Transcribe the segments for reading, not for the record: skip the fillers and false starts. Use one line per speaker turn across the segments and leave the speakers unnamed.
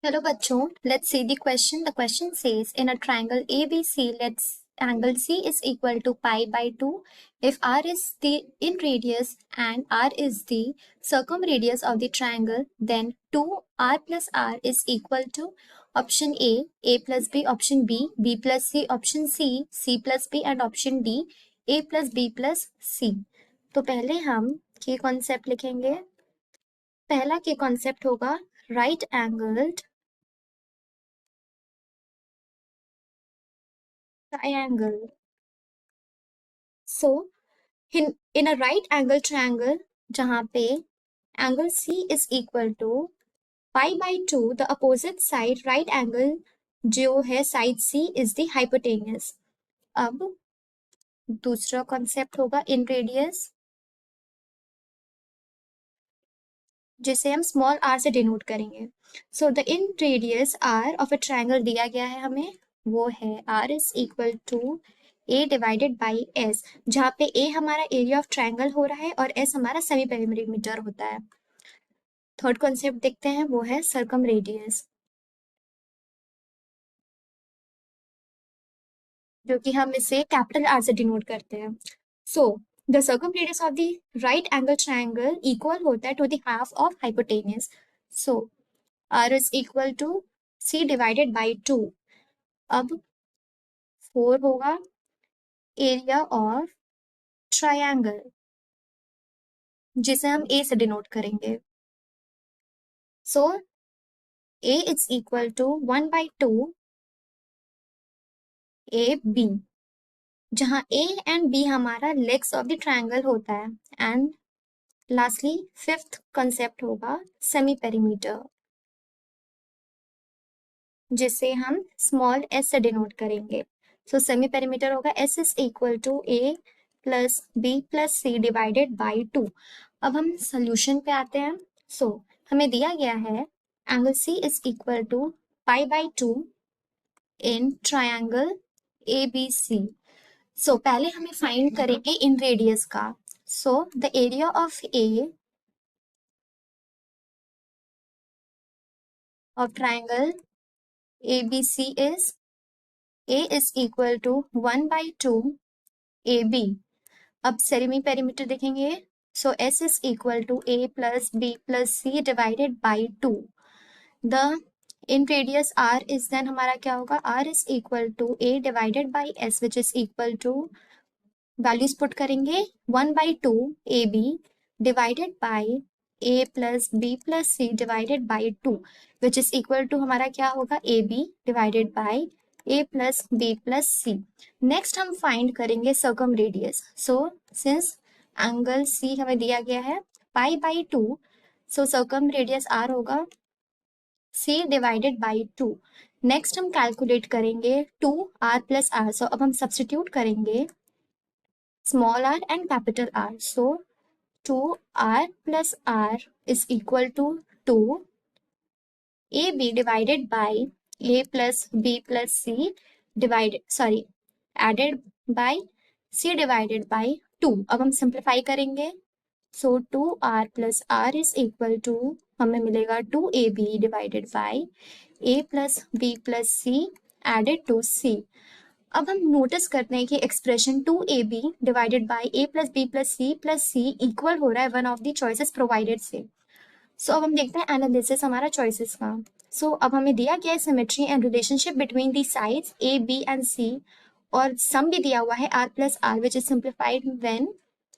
Hello bachcho, let's see the question. The question says in a triangle ABC, let's angle C is equal to pi by 2. If R is the in radius and R is the circumradius of the triangle, then 2R plus R is equal to option A plus B, option B plus C, option C plus B and option D, A plus B plus C. तो पहले हम की concept लिखेंगे. पहला की concept होगा right angled triangle. So in a right angle triangle जहाँ पे angle C is equal to pi by 2, the opposite side right angle जो है side C is the hypotenuse. अब दूसरा कॉन्सेप्ट होगा in radius, जिसे हम स्मॉल r से डिनोट करेंगे. So the inradius r of a triangle दिया गया है हमें, वो है r is equal to a divided by s, जहाँ पे a हमारा एरिया ऑफ ट्रायंगल हो रहा है और s हमारा सेमी पेरीमीटर होता है. थर्ड कॉन्सेप्ट देखते हैं, वो है सर्कम रेडियस, जो कि हम इसे कैपिटल R से डिनोट करते हैं. So the circumradius of the right angle triangle equal होता है to the half of hypotenuse. So R is equal to C divided by 2. अब 4 होगा एरिया ऑफ ट्रायंगल, जिसे हम A से डिनोट करेंगे. सो A is equal to 1 by 2 AB, जहां A and B हमारा लेग्स ऑफ द ट्रायंगल होता है. एंड लास्टली फिफ्थ कंसेप्ट होगा सेमी पेरीमीटर, जिसे हम स्मॉल s से डिनोट करेंगे. सो सेमी पेरीमीटर होगा S is equal to A plus B plus C divided by 2. अब हम सोल्यूशन पे आते हैं. सो हमें दिया गया है angle C is equal to pi by 2 in triangle ABC. So पहले हमें फाइंड करेंगे इन रेडियस का. So the area of A of triangle ABC is A is equal to 1 by 2 AB. अब सेमी पेरीमीटर देखेंगे. सो S is equal to A plus B plus C divided by 2. The inradius R is then हमारा क्या होगा, R is equal to A divided by S which is equal to, values put करेंगे 1 by 2 AB divided by A plus B plus C divided by 2 which is equal to हमारा क्या होगा, AB divided by A plus B plus C. Next हम find करेंगे circum radius. So since angle C हमें दिया गया है पाई by 2, so circum radius R होगा C डिवाइडेड बाई 2. नेक्स्ट हम कैलकुलेट करेंगे 2R प्लस R. सो अब हम सब्सटीट्यूट करेंगे small r and capital R. So 2R plus R is equal to 2 AB divided by A plus B plus C added by C divided by 2. अब हम simplify करेंगे. सो 2R plus R is equal to हमें मिलेगा 2AB divided by A plus B plus C added to C. अब हम notice करते हैं कि expression 2AB divided by A plus B plus C equal हो रहा है one of the choices provided से. सो अब हम देखते हैं एनालिसिस हमारा चॉइसेस का. सो अब हमें दिया गया है symmetry and relationship between the sides A, B and C, और सम भी दिया हुआ है R plus R which is simplified when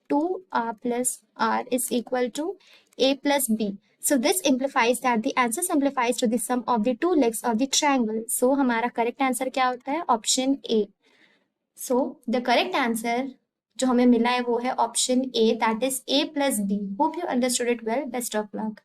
2R plus R is equal to A plus B. So this implies that the answer simplifies to the sum of the two legs of the triangle. So हमारा correct answer क्या होता है, option A. So the correct answer जो हमें मिला है वो है option A, that is A plus B. Hope you understood it well. Best of luck.